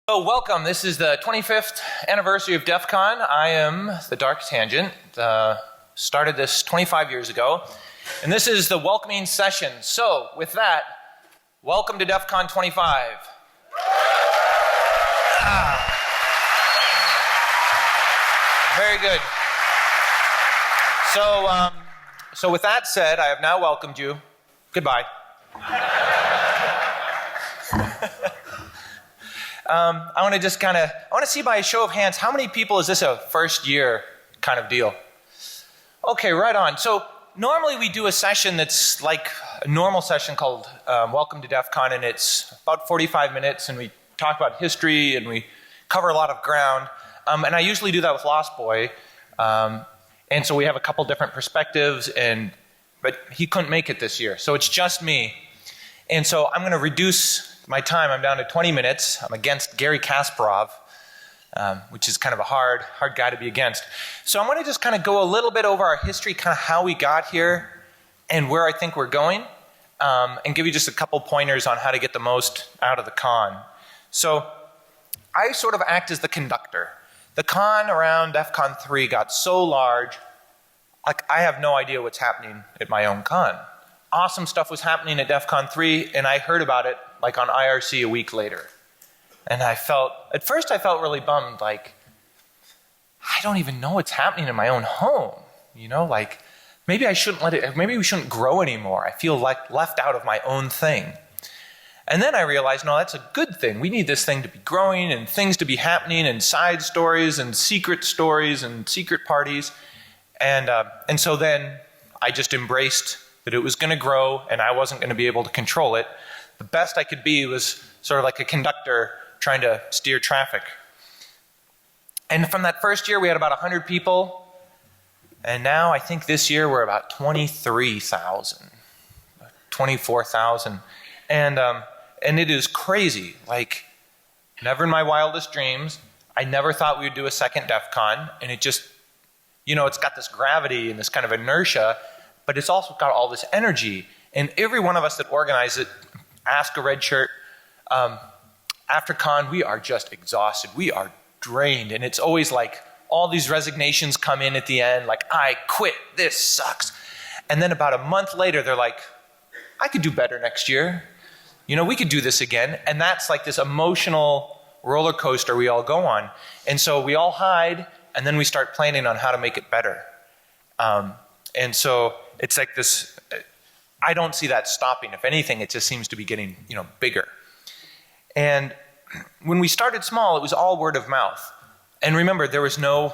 So welcome, this is the 25th anniversary of DEF CON. I am the Dark Tangent, started this 25 years ago, and this is the welcoming session. So with that, welcome to DEF CON 25. Very good. So with that said, I have now welcomed you. Goodbye. I want to just I want to see by a show of hands, how many people is this a first year kind of deal? Okay, right on. So normally we do a session that's like a normal session called Welcome to DEF CON, and it's about 45 minutes, and we talk about history, and we cover a lot of ground. And I usually do that with Lost Boy. And so we have a couple different perspectives, but he couldn't make it this year. So it's just me. And so I'm going to reduce my time. I'm down to 20 minutes. I'm against Gary Kasparov, which is kind of a hard guy to be against. So I'm going to just kind of go a little bit over our history, kind of how we got here and where I think we're going, and give you just a couple pointers on how to get the most out of the con. So I sort of act as the conductor. The con around DEF CON 3 got so large, like I have no idea what's happening at my own con. Awesome stuff was happening at DEF CON 3, and I heard about it like on IRC a week later. And at first I felt really bummed, like, I don't even know what's happening in my own home. You know, like, maybe we shouldn't grow anymore. I feel like left out of my own thing. And then I realized, no, that's a good thing. We need this thing to be growing and things to be happening and side stories and secret parties. And so then I just embraced that it was going to grow and I wasn't going to be able to control it. The best I could be was sort of like a conductor trying to steer traffic. And from that first year we had about 100 people, and now I think this year we're about 23,000, 24,000. And it is crazy. Like, never in my wildest dreams, I never thought we would do a second DEF CON, and it just, you know, it's got this gravity and this kind of inertia, but it's also got all this energy. And every one of us that organize it, Ask a Red Shirt, after con, we are just exhausted. We are drained. And it's always like all these resignations come in at the end, like, I quit, this sucks. And then about a month later, they're like, I could do better next year. You know, we could do this again. And that's like this emotional roller coaster we all go on. And so we all hide, and then we start planning on how to make it better. And so it's like this, I don't see that stopping. If anything, it just seems to be getting, you know, bigger. And when we started small, it was all word of mouth. And remember, there was no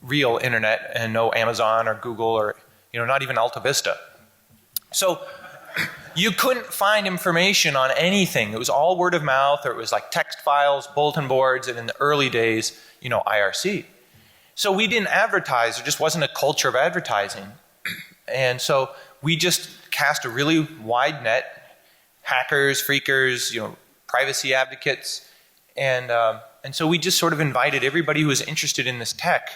real internet and no Amazon or Google or, you know, not even Alta Vista. So you couldn't find information on anything. It was all word of mouth, or it was like text files, bulletin boards, and in the early days, you know, IRC. So we didn't advertise. There just wasn't a culture of advertising. And so we just cast a really wide net. Hackers, freakers, you know, privacy advocates. And so we just sort of invited everybody who was interested in this tech.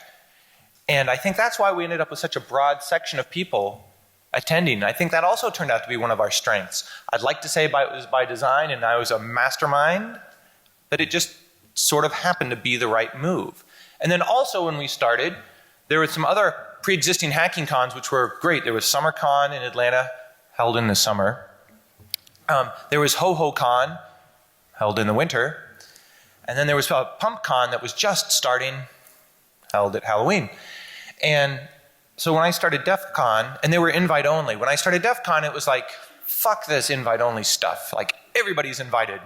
And I think that's why we ended up with such a broad section of people attending. I think that also turned out to be one of our strengths. I'd like to say it was by design and I was a mastermind, but it just sort of happened to be the right move. And then also when we started, there were some other pre-existing hacking cons which were great. There was SummerCon in Atlanta, held in the summer. There was HoHoCon, held in the winter. And then there was PumpCon that was just starting, held at Halloween. And so when I started DEF CON, and they were invite only. When I started DEF CON, it was like, fuck this invite only stuff. Like, everybody's invited.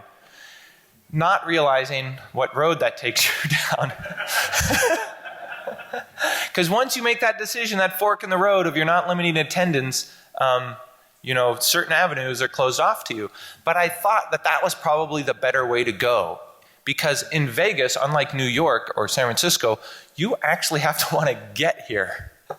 Not realizing what road that takes you down. Because once you make that decision, that fork in the road of you're not limiting attendance, you know, certain avenues are closed off to you. But I thought that that was probably the better way to go. Because in Vegas, unlike New York or San Francisco, you actually have to want to get here. I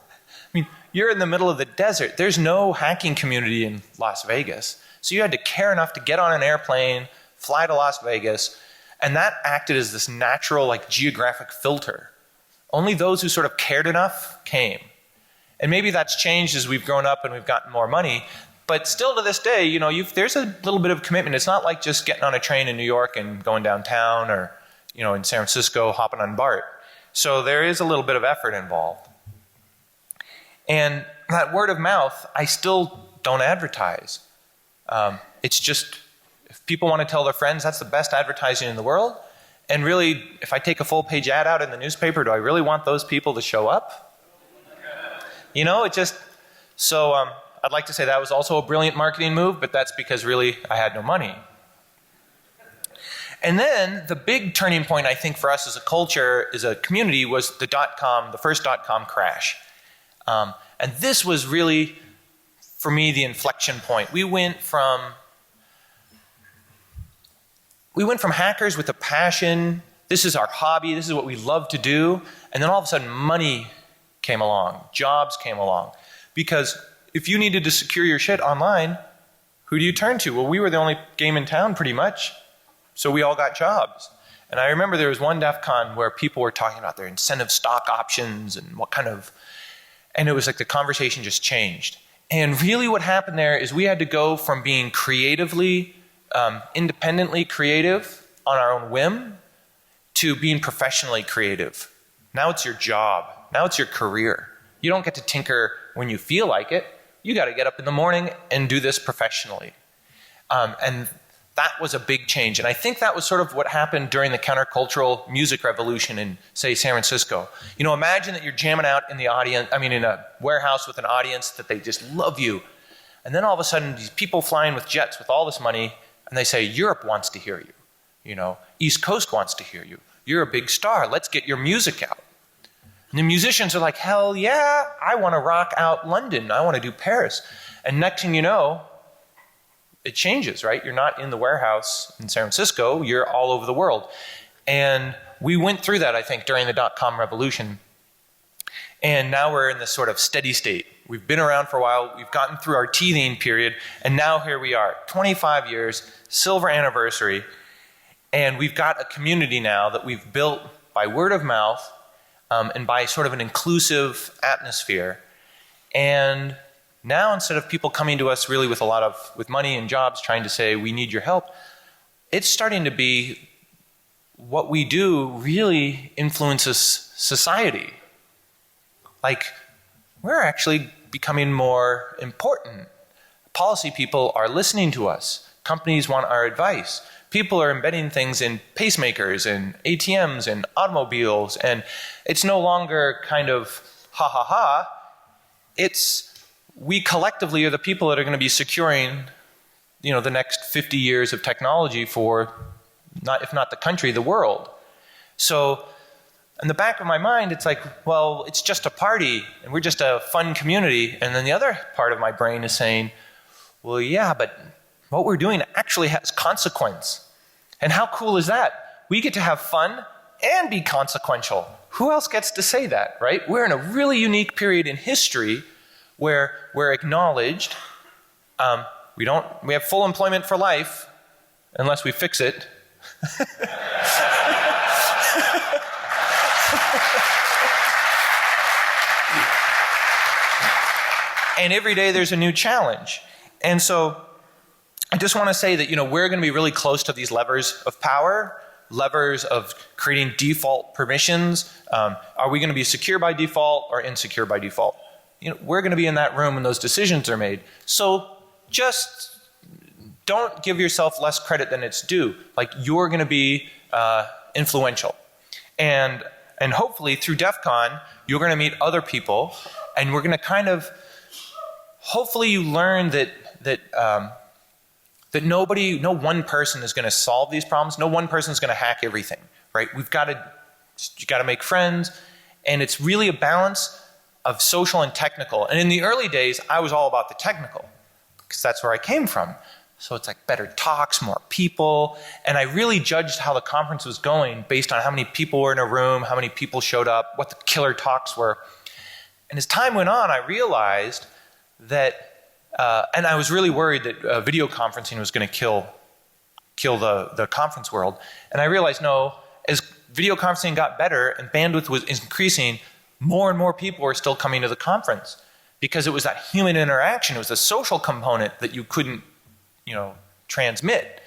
mean, you're in the middle of the desert. There's no hacking community in Las Vegas. So you had to care enough to get on an airplane, fly to Las Vegas, and that acted as this natural, like, geographic filter. Only those who sort of cared enough came. And maybe that's changed as we've grown up and we've gotten more money, But still to this day, you know, there's a little bit of commitment. It's not like just getting on a train in New York and going downtown, or, you know, in San Francisco hopping on BART. So there is a little bit of effort involved. And that word of mouth, I still don't advertise. It's just, if people want to tell their friends, that's the best advertising in the world. And really, if I take a full page ad out in the newspaper, do I really want those people to show up? You know, it just, so I'd like to say that was also a brilliant marketing move, but that's because really I had no money. And then the big turning point, I think, for us as a culture, as a community, was the first .com crash. And this was really, for me, the inflection point. We went from hackers with a passion, this is our hobby, this is what we love to do, and then all of a sudden money came along, jobs came along. Because if you needed to secure your shit online, who do you turn to? Well, we were the only game in town pretty much, so we all got jobs. And I remember there was one DEF CON where people were talking about their incentive stock options and what kind of, and it was like the conversation just changed. And really what happened there is we had to go from being creatively, independently creative on our own whim to being professionally creative. Now it's your job. Now it's your career. You don't get to tinker when you feel like it. You got to get up in the morning and do this professionally. And that was a big change. And I think that was sort of what happened during the countercultural music revolution in, say, San Francisco. You know, imagine that you're jamming out in the audience, in a warehouse with an audience that they just love you. And then all of a sudden, these people flying with jets with all this money, and they say, Europe wants to hear you. You know, East Coast wants to hear you. You're a big star. Let's get your music out. And the musicians are like, hell yeah, I want to rock out London. I want to do Paris. And next thing you know, it changes, right? You're not in the warehouse in San Francisco. You're all over the world. And we went through that, I think, during the .com revolution. And now we're in this sort of steady state. We've been around for a while. We've gotten through our teething period. And now here we are, 25 years, silver anniversary. And we've got a community now that we've built by word of mouth and by sort of an inclusive atmosphere. And now, instead of people coming to us really with money and jobs trying to say, we need your help, it's starting to be what we do really influences society. Like, we're actually becoming more important. Policy people are listening to us. Companies want our advice. People are embedding things in pacemakers and ATMs and automobiles, and it's no longer kind of ha ha ha. It's we collectively are the people that are going to be securing, you know, the next 50 years of technology for, if not the country, the world. So in the back of my mind, it's like, well, it's just a party, and we're just a fun community. And then the other part of my brain is saying, well, yeah, but what we're doing actually has consequence. And how cool is that? We get to have fun and be consequential. Who else gets to say that, right? We're in a really unique period in history where we're acknowledged. We have full employment for life, unless we fix it. And every day there's a new challenge. And so I just want to say that, you know, we're going to be really close to these levers of power, levers of creating default permissions. Are we going to be secure by default or insecure by default? You know, we're going to be in that room when those decisions are made. So just don't give yourself less credit than it's due. Like, you're going to be influential. And hopefully through DEF CON, you're going to meet other people, and we're going to kind of, hopefully you learn that no one person is going to solve these problems. No one person is going to hack everything, right? You got to make friends, and it's really a balance of social and technical. And in the early days, I was all about the technical, because that's where I came from. So it's like better talks, more people, and I really judged how the conference was going based on how many people were in a room, how many people showed up, what the killer talks were. And as time went on, I realized that, and I was really worried that video conferencing was going to kill the conference world. And I realized, no, as video conferencing got better and bandwidth was increasing, more and more people were still coming to the conference. because it was that human interaction, it was the social component that you couldn't, transmit.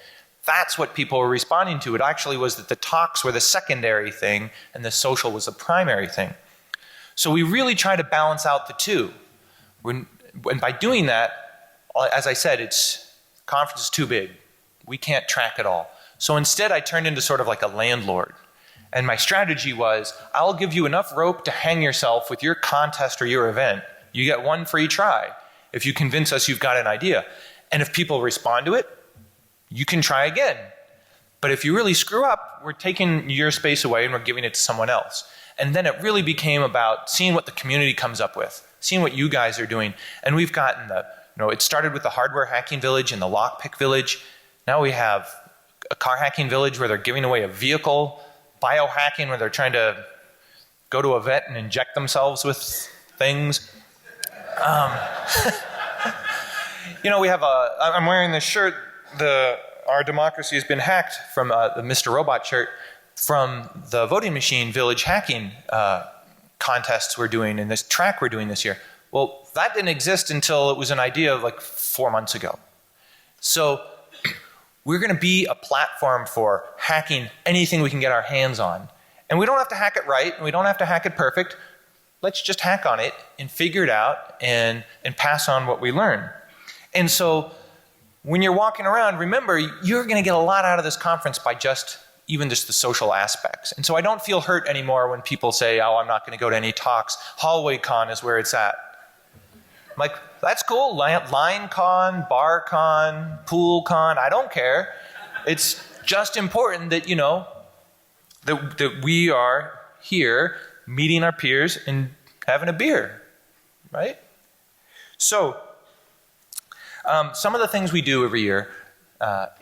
That's what people were responding to. It actually was that the talks were the secondary thing and the social was the primary thing. So we really try to balance out the two. And by doing that, as I said, conference is too big. We can't track it all. So instead I turned into sort of like a landlord. And my strategy was, I'll give you enough rope to hang yourself with your contest or your event. You get one free try if you convince us you've got an idea. And if people respond to it, you can try again. But if you really screw up, we're taking your space away and we're giving it to someone else. And then it really became about seeing what the community comes up with, seeing what you guys are doing. And we've gotten it started with the hardware hacking village and the lockpick village. Now we have a car hacking village where they're giving away a vehicle, biohacking where they're trying to go to a vet and inject themselves with things. We have I'm wearing this shirt, Our Democracy Has Been Hacked, from the Mr. Robot shirt, from the voting machine village hacking contests we're doing and this track we're doing this year. Well, that didn't exist until it was an idea of like 4 months ago. So we're going to be a platform for hacking anything we can get our hands on. And we don't have to hack it right, and we don't have to hack it perfect. Let's just hack on it and figure it out and pass on what we learn. And so when you're walking around, remember, you're going to get a lot out of this conference by even just the social aspects. And so I don't feel hurt anymore when people say, oh, I'm not going to go to any talks. Hallway Con is where it's at. I'm like, that's cool. Line Con, Bar Con, Pool Con, I don't care. It's just important that, that we are here meeting our peers and having a beer, right? So, some of the things we do every year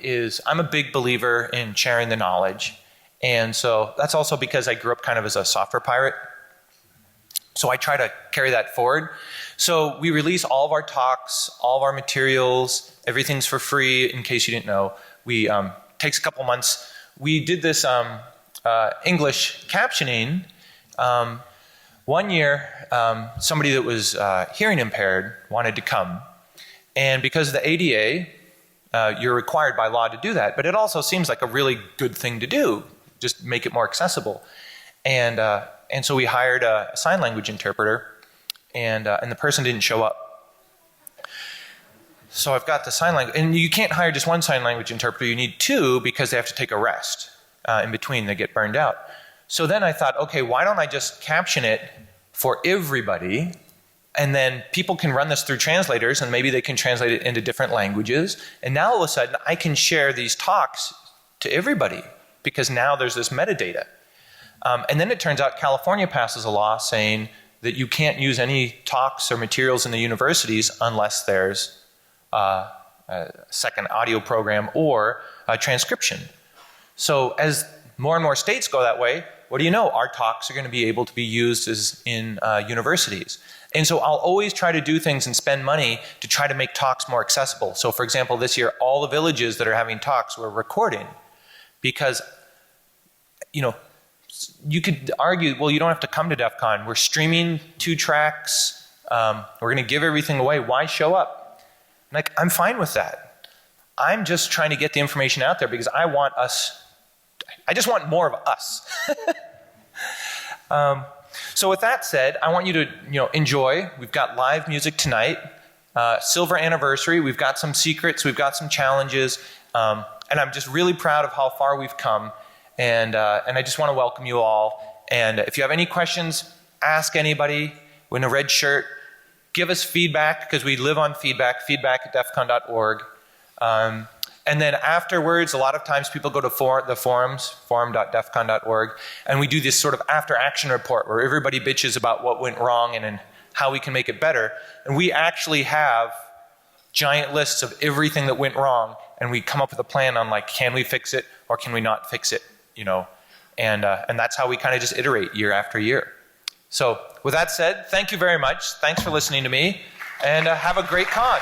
is I'm a big believer in sharing the knowledge. And so that's also because I grew up kind of as a software pirate. So I try to carry that forward. So we release all of our talks, all of our materials, everything's for free in case you didn't know. We takes a couple months. We did this English captioning. One year, somebody that was hearing impaired wanted to come. And because of the ADA, you're required by law to do that. But it also seems like a really good thing to do, just make it more accessible. And so we hired a sign language interpreter, and the person didn't show up. So I've got the sign language, and you can't hire just one sign language interpreter, you need two because they have to take a rest in between, they get burned out. So then I thought, okay, why don't I just caption it for everybody, and then people can run this through translators, and maybe they can translate it into different languages, and now all of a sudden I can share these talks to everybody, because now there's this metadata. And then it turns out California passes a law saying that you can't use any talks or materials in the universities unless there's a second audio program or a transcription. So as more and more states go that way, what do you know? Our talks are going to be able to be used in universities. And so I'll always try to do things and spend money to try to make talks more accessible. So for example, this year, all the villages that are having talks we're recording because, you could argue, well, you don't have to come to DEF CON. We're streaming 2 tracks. We're going to give everything away. Why show up? I'm fine with that. I'm just trying to get the information out there because I just want more of us. So with that said, I want you to enjoy. We've got live music tonight. Silver anniversary. We've got some secrets. We've got some challenges. And I'm just really proud of how far we've come. And I just want to welcome you all. And if you have any questions, ask anybody in a red shirt. Give us feedback because we live on feedback. feedback@defcon.org. And then afterwards, a lot of times people go to the forums, forum.defcon.org, and we do this sort of after-action report where everybody bitches about what went wrong and how we can make it better. And we actually have giant lists of everything that went wrong, and we come up with a plan on can we fix it or can we not fix it, And that's how we kind of just iterate year after year. So with that said, thank you very much. Thanks for listening to me, and have a great con.